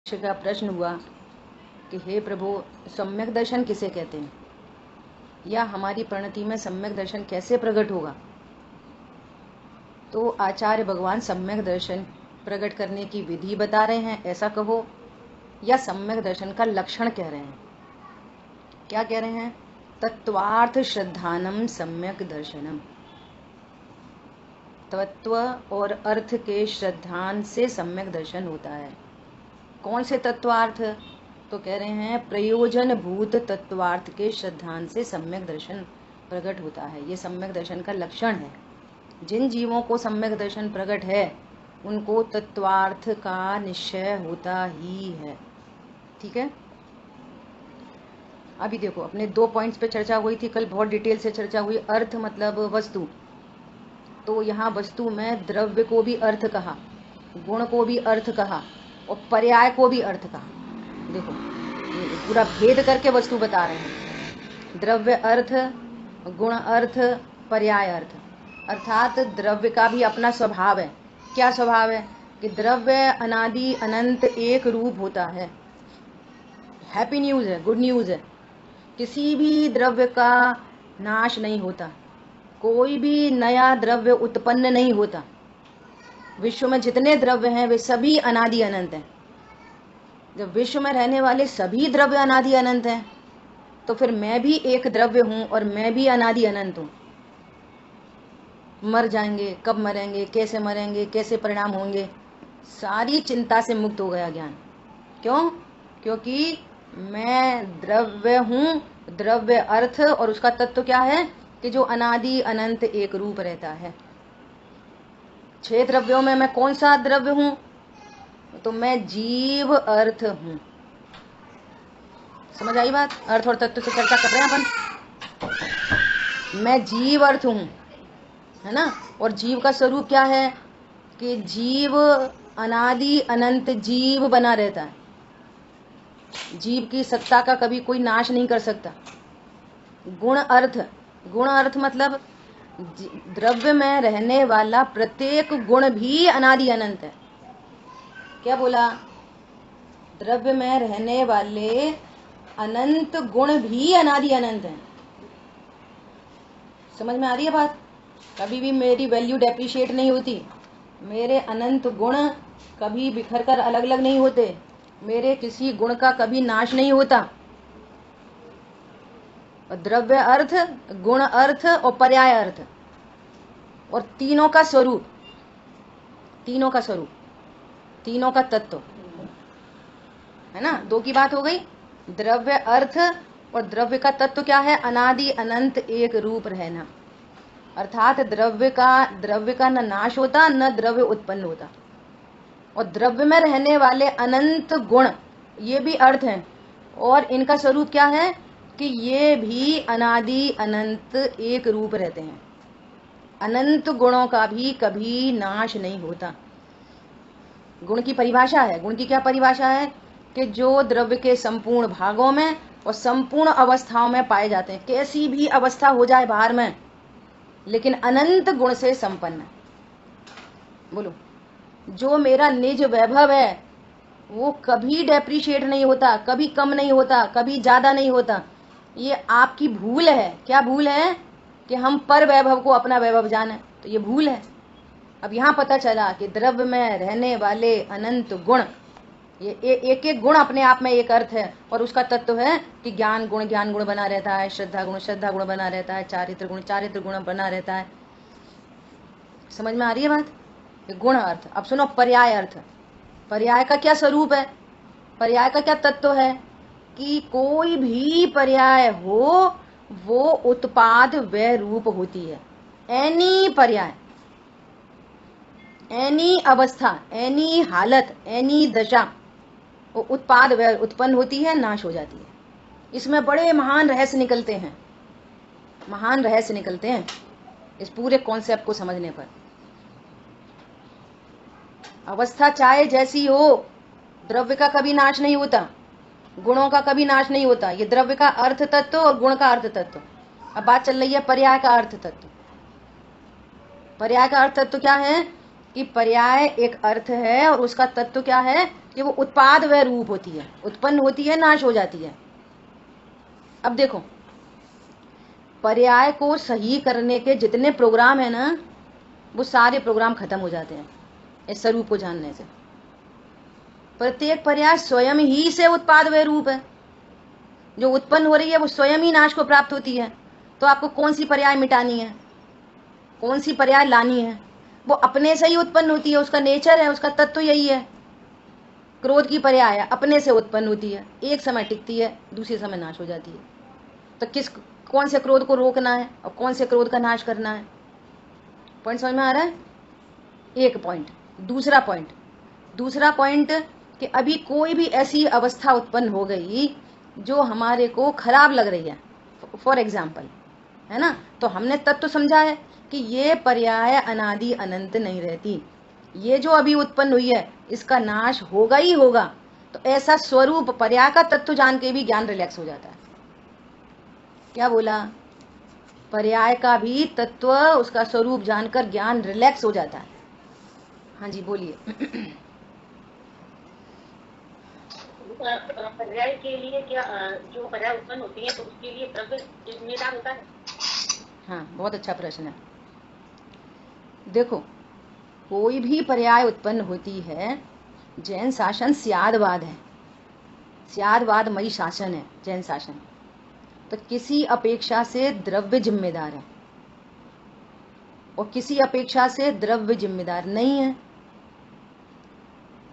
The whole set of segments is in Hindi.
का प्रश्न हुआ कि हे प्रभु, सम्यक दर्शन किसे कहते हैं, या हमारी प्रणति में सम्यक दर्शन कैसे प्रकट होगा। तो आचार्य भगवान सम्यक दर्शन प्रकट करने की विधि बता रहे हैं, ऐसा कहो, या सम्यक दर्शन का लक्षण कह रहे हैं। क्या कह रहे हैं? तत्वार्थ श्रद्धानम सम्यक दर्शनम। तत्व और अर्थ के श्रद्धान से सम्यक दर्शन होता है। कौन से तत्वार्थ? तो कह रहे हैं प्रयोजन भूत तत्वार्थ के श्रद्धान से सम्यक दर्शन प्रकट होता है। ये सम्यक दर्शन का लक्षण है। जिन जीवों को सम्यक दर्शन प्रकट है उनको तत्वार्थ का निश्चय होता ही है। ठीक है, अभी देखो, अपने 2 पॉइंट्स पे चर्चा हुई थी कल, बहुत डिटेल से चर्चा हुई। अर्थ मतलब वस्तु, तो यहाँ वस्तु में द्रव्य को भी अर्थ कहा, गुण को भी अर्थ कहा और पर्याय को भी अर्थ कहा। देखो, ये पूरा भेद करके वस्तु बता रहे हैं। द्रव्य अर्थ, गुण अर्थ, पर्याय अर्थ। अर्थात द्रव्य का भी अपना स्वभाव है। क्या स्वभाव है? कि द्रव्य अनादि अनंत एक रूप होता है। हैप्पी न्यूज है, गुड न्यूज है। किसी भी द्रव्य का नाश नहीं होता, कोई भी नया द्रव्य उत्पन्न नहीं होता। विश्व में जितने द्रव्य हैं वे सभी अनादि अनंत हैं। जब विश्व में रहने वाले सभी द्रव्य अनादि अनंत हैं तो फिर मैं भी एक द्रव्य हूं और मैं भी अनादि अनंत हूं। मर जाएंगे, कब मरेंगे, कैसे मरेंगे, कैसे परिणाम होंगे, सारी चिंता से मुक्त हो गया ज्ञान। क्यों? क्योंकि मैं द्रव्य हूं, द्रव्य अर्थ, और उसका तत्व क्या है कि जो अनादि अनंत एक रूप रहता है। 6 द्रव्यों में मैं कौन सा द्रव्य हूं? तो मैं जीव अर्थ हूं। समझ आई बात? अर्थ और तत्व से चर्चा कर रहे हैं अपन। मैं जीव अर्थ हूं, है ना। और जीव का स्वरूप क्या है कि जीव अनादि अनंत जीव बना रहता है। जीव की सत्ता का कभी कोई नाश नहीं कर सकता। गुण अर्थ, गुण अर्थ मतलब द्रव्य में रहने वाला प्रत्येक गुण भी अनादि अनंत है। क्या बोला? द्रव्य में रहने वाले अनंत गुण भी अनादि अनंत हैं। समझ में आ रही है बात? कभी भी मेरी वैल्यू डेप्रिशिएट नहीं होती। मेरे अनंत गुण कभी बिखर कर अलग अलग नहीं होते। मेरे किसी गुण का कभी नाश नहीं होता। द्रव्य अर्थ, गुण अर्थ और पर्याय अर्थ, और तीनों का स्वरूप, तीनों का स्वरूप, तीनों का तत्व, है ना। 2 की बात हो गई। द्रव्य अर्थ और द्रव्य का तत्व क्या है? अनादि अनंत एक रूप रहना। अर्थात द्रव्य का न नाश होता न द्रव्य उत्पन्न होता। और द्रव्य में रहने वाले अनंत गुण, ये भी अर्थ हैं। और इनका स्वरूप क्या है कि ये भी अनादि अनंत एक रूप रहते हैं। अनंत गुणों का भी कभी नाश नहीं होता। गुण की परिभाषा है। गुण की क्या परिभाषा है? कि जो द्रव्य के संपूर्ण भागों में और संपूर्ण अवस्थाओं में पाए जाते हैं। कैसी भी अवस्था हो जाए बाहर में, लेकिन अनंत गुण से संपन्न। बोलो, जो मेरा निज वैभव है वो कभी डेप्रिशिएट नहीं होता, कभी कम नहीं होता, कभी ज्यादा नहीं होता। ये आपकी भूल है। क्या भूल है? कि हम पर वैभव को अपना वैभव जाने, तो ये भूल है। अब यहाँ पता चला कि द्रव्य में रहने वाले अनंत गुण, ये एक एक गुण अपने आप में एक अर्थ है। और उसका तत्व है कि ज्ञान गुण बना रहता है, श्रद्धा गुण बना रहता है, चारित्र गुण बना रहता है। समझ में आ रही है बात? ये गुण अर्थ। अब सुनो पर्याय अर्थ। पर्याय का क्या स्वरूप है? पर्याय का क्या तत्व है? कि कोई भी पर्याय हो वो उत्पाद व रूप होती है। एनी पर्याय, एनी अवस्था, एनी हालत, एनी दशा, वो उत्पाद व उत्पन्न होती है, नाश हो जाती है। इसमें बड़े महान रहस्य निकलते हैं, महान रहस्य निकलते हैं इस पूरे कॉन्सेप्ट को समझने पर। अवस्था चाहे जैसी हो, द्रव्य का कभी नाश नहीं होता, गुणों का कभी नाश नहीं होता। ये द्रव्य का अर्थ तत्व और गुण का अर्थ तत्व। अब बात चल रही है पर्याय का अर्थ तत्व। पर्याय का अर्थ तत्व क्या है? कि पर्याय एक अर्थ है और उसका तत्व क्या है कि वो उत्पाद व रूप होती है, उत्पन्न होती है, नाश हो जाती है। अब देखो, पर्याय को सही करने के जितने प्रोग्राम है ना, वो सारे प्रोग्राम खत्म हो जाते हैं इस स्वरूप को जानने से। प्रत्येक पर्याय स्वयं ही से उत्पाद व रूप है, जो उत्पन्न हो रही है वो स्वयं ही नाश को प्राप्त होती है। तो आपको कौन सी पर्याय मिटानी है, कौन सी पर्याय लानी है, वो अपने से ही उत्पन्न होती है, उसका नेचर है, उसका तत्व यही है। क्रोध की पर्याय अपने से उत्पन्न होती है, एक समय टिकती है, दूसरे समय नाश हो जाती है। तो कौन से क्रोध को रोकना है और कौन से क्रोध का नाश करना है, पॉइंट समझ में आ रहा है? एक पॉइंट। दूसरा पॉइंट कि अभी कोई भी ऐसी अवस्था उत्पन्न हो गई जो हमारे को खराब लग रही है, फॉर एग्जाम्पल, है ना, तो हमने तत्व समझा है कि ये पर्याय अनादि अनंत नहीं रहती, ये जो अभी उत्पन्न हुई है इसका नाश होगा ही होगा। तो ऐसा स्वरूप पर्याय का तत्व जान के भी ज्ञान रिलैक्स हो जाता है। क्या बोला? पर्याय का भी तत्व, उसका स्वरूप जानकर ज्ञान रिलैक्स हो जाता है। हाँ जी बोलिए। पर्याय के लिए क्या, जो पर्याय उत्पन्न होती है तो उसके लिए द्रव्य जिम्मेदार होता है? हाँ, बहुत अच्छा प्रश्न है। देखो, कोई भी पर्याय उत्पन्न होती है, जैन शासन स्यादवाद है, स्यादवादमयी शासन है जैन शासन। तो किसी अपेक्षा से द्रव्य जिम्मेदार है और किसी अपेक्षा से द्रव्य जिम्मेदार नहीं है,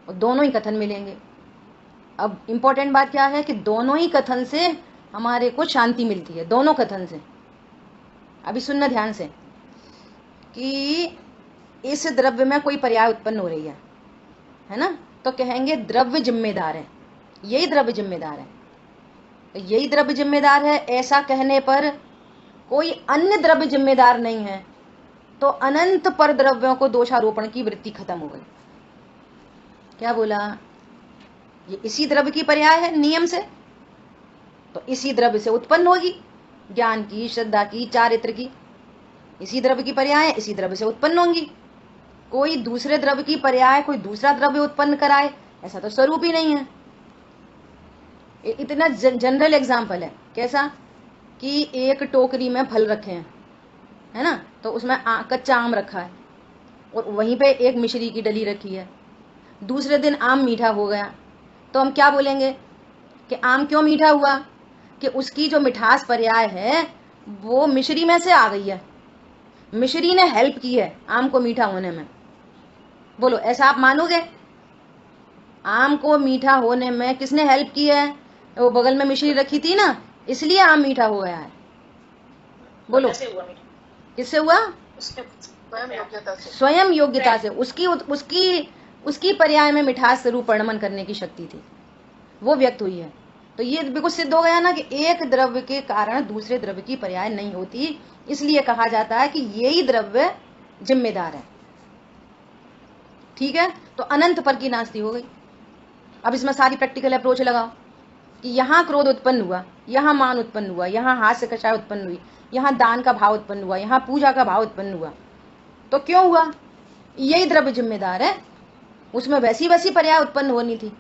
और दोनों ही कथन मिलेंगे। अब इंपॉर्टेंट बात क्या है कि दोनों ही कथन से हमारे को शांति मिलती है, दोनों कथन से। अभी सुनना ध्यान से कि इस द्रव्य में कोई पर्याय उत्पन्न हो रही है ना, तो कहेंगे द्रव्य जिम्मेदार है, यही द्रव्य जिम्मेदार है। तो यही द्रव्य जिम्मेदार है ऐसा कहने पर कोई अन्य द्रव्य जिम्मेदार नहीं है, तो अनंत पर द्रव्यों को दोषारोपण की वृत्ति खत्म हो गई। क्या बोला? ये इसी द्रव्य की पर्याय है नियम से, तो इसी द्रव्य से उत्पन्न होगी, ज्ञान की, श्रद्धा की, चारित्र की, इसी द्रव्य की पर्याय है, इसी द्रव्य से उत्पन्न होंगी। कोई दूसरे द्रव्य की पर्याय कोई दूसरा द्रव्य उत्पन्न कराए, ऐसा तो स्वरूप ही नहीं है। इतना जनरल एग्जाम्पल है। कैसा? कि एक टोकरी में फल रखे हैं, है ना, तो उसमें कच्चा आम रखा है और वहीं पे एक मिश्री की डली रखी है। दूसरे दिन आम मीठा हो गया, तो हम क्या बोलेंगे कि आम क्यों मीठा हुआ? कि उसकी जो मिठास पर्याय है वो मिश्री में से आ गई है, मिश्री ने हेल्प की है आम को मीठा होने में। बोलो, ऐसा आप मानोगे? आम को मीठा होने में किसने हेल्प की है? वो बगल में मिश्री रखी थी ना, इसलिए आम मीठा हो गया है। बोलो, किससे हुआ? स्वयं योग्यता से। उसकी पर्याय में मिठास रूप वर्णन करने की शक्ति थी, वो व्यक्त हुई है। तो ये बिल्कुल सिद्ध हो गया ना कि एक द्रव्य के कारण दूसरे द्रव्य की पर्याय नहीं होती, इसलिए कहा जाता है कि यही द्रव्य जिम्मेदार है। ठीक है, तो अनंत पर की नास्ती हो गई। अब इसमें सारी प्रैक्टिकल अप्रोच लगाओ कि यहाँ क्रोध उत्पन्न हुआ, यहाँ मान उत्पन्न हुआ, यहाँ हास्य कषाय उत्पन्न हुई, यहाँ दान का भाव उत्पन्न हुआ, यहाँ पूजा का भाव उत्पन्न हुआ। तो क्यों हुआ? यही द्रव्य जिम्मेदार है, उसमें वैसी वैसी पर्याय उत्पन्न होनी थी।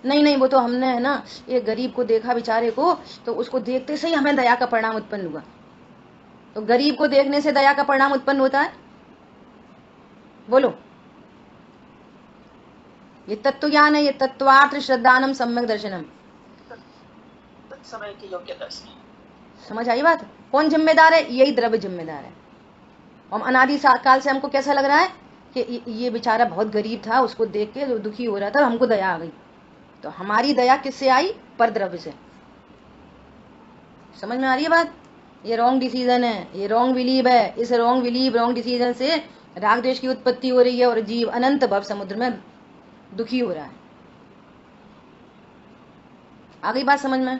नहीं, वो तो हमने, है ना, एक गरीब को देखा बेचारे को, तो उसको देखते से ही हमें दया का परिणाम उत्पन्न हुआ। तो गरीब को देखने से दया का परिणाम उत्पन्न होता है? बोलो, ये तत्व ज्ञान है, ये तत्वार्थ श्रद्धानम सम्यक दर्शनम, समय की योग्यता से। समझ आई बात? कौन जिम्मेदार है? यही द्रव्य जिम्मेदार है। हम अनादि काल से हमको कैसा लग रहा है कि ये बेचारा बहुत गरीब था, उसको देख के जो दुखी हो रहा था, हमको दया आ गई। तो हमारी दया किससे आई? पर द्रव्य से। समझ में आ रही है बात? ये रॉन्ग डिसीजन है, ये रॉन्ग बिलीव है। इस रॉन्ग बिलीव, रॉन्ग डिसीजन से राग द्वेष की उत्पत्ति हो रही है और जीव अनंत भव समुद्र में दुखी हो रहा है। आ गई बात समझ में?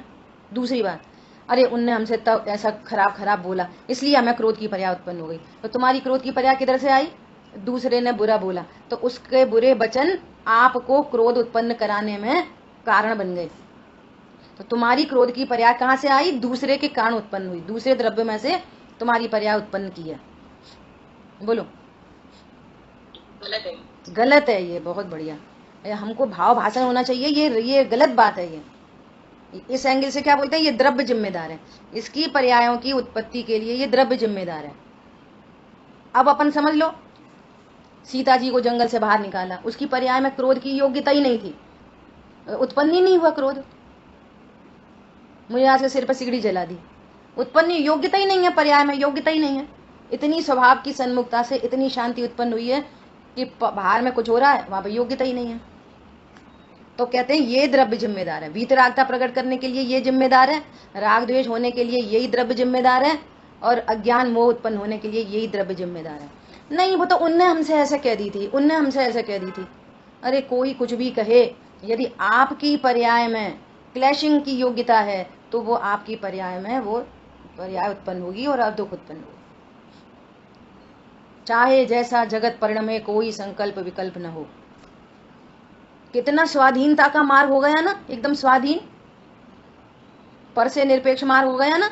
दूसरी बात, अरे उनने हमसे तब ऐसा खराब बोला, इसलिए हमें क्रोध की पर्याय उत्पन्न हो गई। तो तुम्हारी क्रोध की पर्याय किधर से आई? दूसरे ने बुरा बोला, तो उसके बुरे वचन आपको क्रोध उत्पन्न कराने में कारण बन गए। तो तुम्हारी क्रोध की पर्याय कहाँ से आई? दूसरे के कारण उत्पन्न हुई, दूसरे द्रव्य में से तुम्हारी पर्याय उत्पन्न की है। बोलो, गलत है। गलत है ये, बहुत बढ़िया। हमको भाव भाषण होना चाहिए, ये गलत बात है। ये इस एंगल से क्या बोलते हैं, ये द्रव्य जिम्मेदार है, इसकी पर्यायों की उत्पत्ति के लिए ये द्रव्य जिम्मेदार है। अब अपन समझ लो, सीता जी को जंगल से बाहर निकाला, उसकी पर्याय में क्रोध की योग्यता ही नहीं थी, उत्पन्न ही नहीं हुआ क्रोध। मुझे आज के सिर पर सिगड़ी जला दी, उत्पन्न योग्यता ही नहीं है, पर्याय में योग्यता ही नहीं है। इतनी स्वभाव की सन्मुखता से इतनी शांति उत्पन्न हुई है कि बाहर में कुछ हो रहा है, वहां पर योग्यता ही नहीं है। तो कहते हैं ये द्रव्य जिम्मेदार है। वीतरागता प्रकट करने के लिए ये जिम्मेदार है, राग द्वेष होने के लिए यही द्रव्य जिम्मेदार है, और अज्ञान मोह उत्पन्न होने के लिए यही द्रव्य जिम्मेदार है। नहीं, वो तो उनने हमसे ऐसे कह दी थी, उनने हमसे ऐसे कह दी थी। अरे कोई कुछ भी कहे, यदि आपकी पर्याय में क्लैशिंग की योग्यता है तो वो आपकी पर्याय में वो पर्याय उत्पन्न होगी और दुख उत्पन्न होगी। चाहे जैसा जगत परिणमे कोई संकल्प विकल्प न हो। कितना स्वाधीनता का मार्ग हो गया ना, एकदम स्वाधीन, पर से निरपेक्ष मार्ग हो गया ना।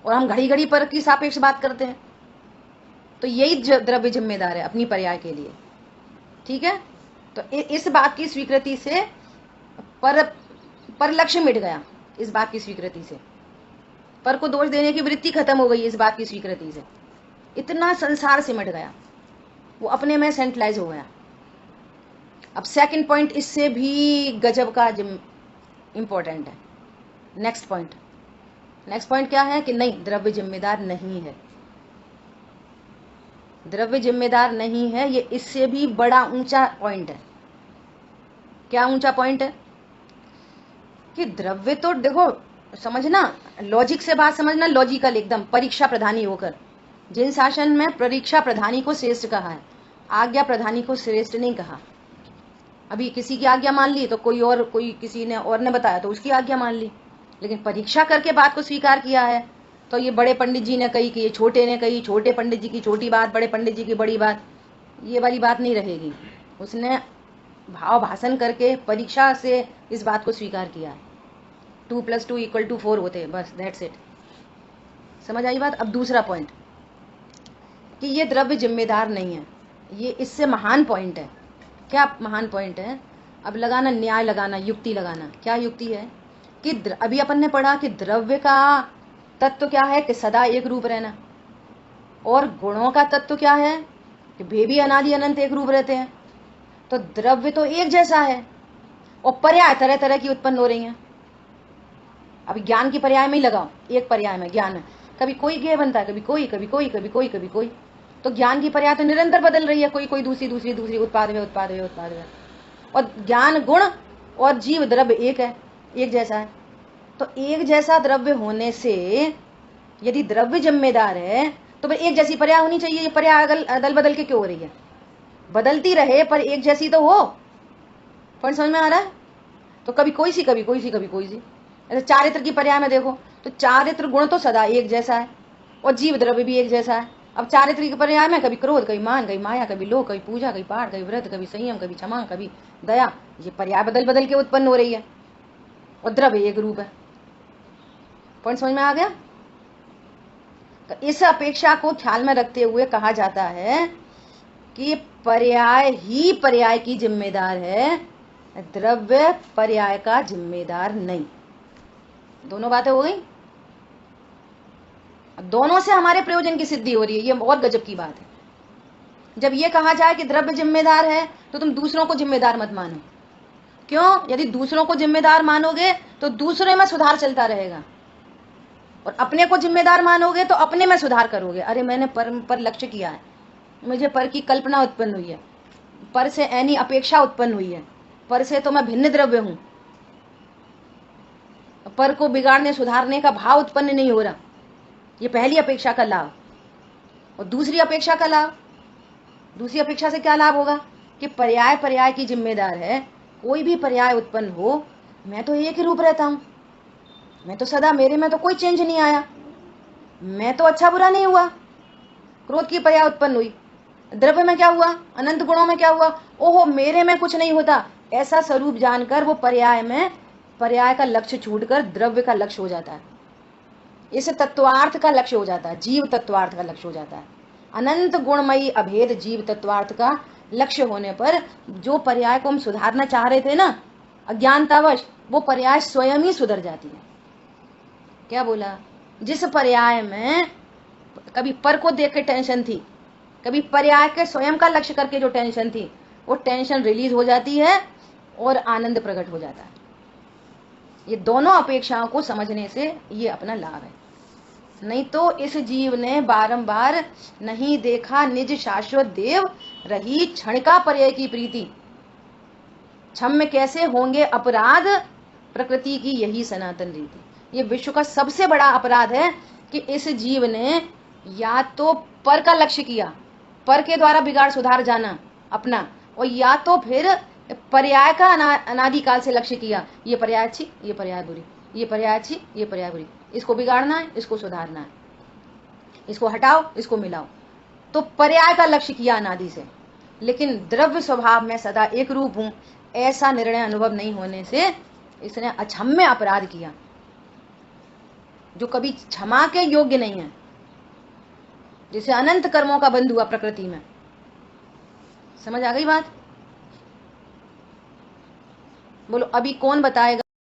और हम घड़ी घड़ी पर की सापेक्ष बात करते हैं। तो यही द्रव्य जिम्मेदार है अपनी पर्याय के लिए। ठीक है, तो इस बात की स्वीकृति से पर लक्ष्य मिट गया। इस बात की स्वीकृति से पर को दोष देने की वृत्ति खत्म हो गई। इस बात की स्वीकृति से इतना संसार सिमट गया, वो अपने में सेंट्रलाइज हो गया। अब सेकंड पॉइंट इससे भी गजब का इंपॉर्टेंट है। नेक्स्ट पॉइंट क्या है कि नहीं, द्रव्य जिम्मेदार नहीं है। द्रव्य जिम्मेदार नहीं है, ये इससे भी बड़ा ऊंचा पॉइंट है। क्या ऊंचा पॉइंट है कि द्रव्य तो देखो, समझना, लॉजिक से बात समझना, लॉजिकल एकदम, परीक्षा प्रधानी होकर। जिन शासन में परीक्षा प्रधानी को श्रेष्ठ कहा है, आज्ञा प्रधानी को श्रेष्ठ नहीं कहा। अभी किसी की आज्ञा मान ली तो कोई किसी ने और ने बताया तो उसकी आज्ञा मान ली, लेकिन परीक्षा करके बात को स्वीकार किया है। तो ये बड़े पंडित जी ने कही कि ये छोटे ने कही, छोटे पंडित जी की छोटी बात, बड़े पंडित जी की बड़ी बात, ये वाली बात नहीं रहेगी। उसने भाव भाषण करके परीक्षा से इस बात को स्वीकार किया है। 2 + 2 = 4 होते हैं, बस, दैट्स इट। समझ आई बात। अब दूसरा पॉइंट कि ये द्रव्य जिम्मेदार नहीं है, ये इससे महान पॉइंट है। क्या महान पॉइंट है? अब लगाना, न्याय लगाना, युक्ति लगाना। क्या युक्ति है कि अभी अपन ने पढ़ा कि द्रव्य का तत्व क्या है कि सदा एक रूप रहना, और गुणों का तत्व क्या है कि वे भी अनादि अनंत एक रूप रहते हैं। तो द्रव्य तो एक जैसा है और पर्याय तरह तरह की उत्पन्न हो रही हैं। अभी ज्ञान की पर्याय में ही लगाओ, एक पर्याय में ज्ञान है, कभी कोई ज्ञेय बनता है, कभी कोई, कभी कोई, कभी कोई, कभी कोई। तो ज्ञान की पर्याय तो निरंतर बदल रही है, कोई दूसरी, उत्पाद वे। और ज्ञान गुण और जीव द्रव्य एक है, एक जैसा है। तो एक जैसा द्रव्य होने से यदि द्रव्य जिम्मेदार है तो फिर एक जैसी पर्याय होनी चाहिए। ये पर्याय अदल बदल के क्यों हो रही है? बदलती रहे पर एक जैसी तो हो। पॉइंट समझ में आ रहा है? तो कभी कोई सी, कभी कोई सी, कभी कोई सी। ऐसे चारित्र की पर्याय में देखो तो चारित्र गुण तो सदा एक जैसा है और जीव द्रव्य भी एक जैसा है। अब चारित्र की पर्याय में कभी क्रोध, कभी मान, कभी माया, कभी लोभ, कभी पूजा, कभी पाठ, कभी व्रत, कभी संयम, कभी क्षमा, कभी दया, ये पर्याय बदल बदल के उत्पन्न हो रही है और द्रव्य एक रूप है। पॉइंट समझ में आ गया? तो इस अपेक्षा को ख्याल में रखते हुए कहा जाता है कि पर्याय ही पर्याय की जिम्मेदार है, द्रव्य पर्याय का जिम्मेदार नहीं। दोनों बातें हो गई। दोनों से हमारे प्रयोजन की सिद्धि हो रही है, ये बहुत गजब की बात है। जब ये कहा जाए कि द्रव्य जिम्मेदार है तो तुम दूसरों को जिम्मेदार मत मानो। क्यों? यदि दूसरों को जिम्मेदार मानोगे तो दूसरे में सुधार चलता रहेगा, और अपने को जिम्मेदार मानोगे तो अपने में सुधार करोगे। अरे मैंने पर लक्ष्य किया है, मुझे पर की कल्पना उत्पन्न हुई है, पर से ऐनी अपेक्षा उत्पन्न हुई है, पर से तो मैं भिन्न द्रव्य हूं, पर को बिगाड़ने सुधारने का भाव उत्पन्न नहीं हो रहा। ये पहली अपेक्षा का लाभ। और दूसरी अपेक्षा का लाभ, दूसरी अपेक्षा से क्या लाभ होगा कि पर्याय पर्याय की जिम्मेदार है। कोई भी पर्याय उत्पन्न हो, मैं तो एक ही रूप रहता हूं, मैं तो सदा, मेरे में तो कोई चेंज नहीं आया, मैं तो अच्छा बुरा नहीं हुआ। क्रोध की पर्याय उत्पन्न हुई, द्रव्य में क्या हुआ, अनंत गुणों में क्या हुआ, ओहो मेरे में कुछ नहीं होता, ऐसा स्वरूप जानकर वो पर्याय में पर्याय का लक्ष्य छूटकर द्रव्य का लक्ष्य हो जाता है। इस तत्वार्थ का लक्ष्य हो जाता है, जीव तत्वार्थ का लक्ष्य हो जाता है। अनंत गुणमयी अभेद जीव तत्वार्थ का लक्ष्य होने पर जो पर्याय को हम सुधारना चाह रहे थे ना अज्ञानतावश, वो पर्याय स्वयं ही सुधर जाती है। क्या बोला? जिस पर्याय में कभी पर को देख के टेंशन थी, कभी पर्याय के स्वयं का लक्ष्य करके जो टेंशन थी, वो टेंशन रिलीज हो जाती है और आनंद प्रकट हो जाता है। ये दोनों अपेक्षाओं को समझने से ये अपना लाभ है। नहीं तो इस जीव ने बारंबार नहीं देखा निज शाश्वत देव, रही क्षण का पर्याय की प्रीति, क्षम्य कैसे होंगे अपराध, प्रकृति की यही सनातन रीति। ये विश्व का सबसे बड़ा अपराध है कि इस जीव ने या तो पर का लक्ष्य किया, पर के द्वारा बिगाड़ सुधार जाना अपना, और या तो फिर पर्याय का अनादिकाल से लक्ष्य किया, ये पर्याय अच्छी, ये पर्याय बुरी, ये पर्याय अच्छी, ये पर्याय बुरी, इसको बिगाड़ना है, इसको सुधारना है, इसको हटाओ, इसको मिलाओ। तो पर्याय का लक्ष्य किया अनादि से, लेकिन द्रव्य स्वभाव में सदा एक रूप हूं, ऐसा निर्णय अनुभव नहीं होने से इसने अक्षम्य अपराध किया, जो कभी क्षमा के योग्य नहीं है, जिसे अनंत कर्मों का बंध हुआ प्रकृति में। समझ आ गई बात? बोलो अभी कौन बताएगा?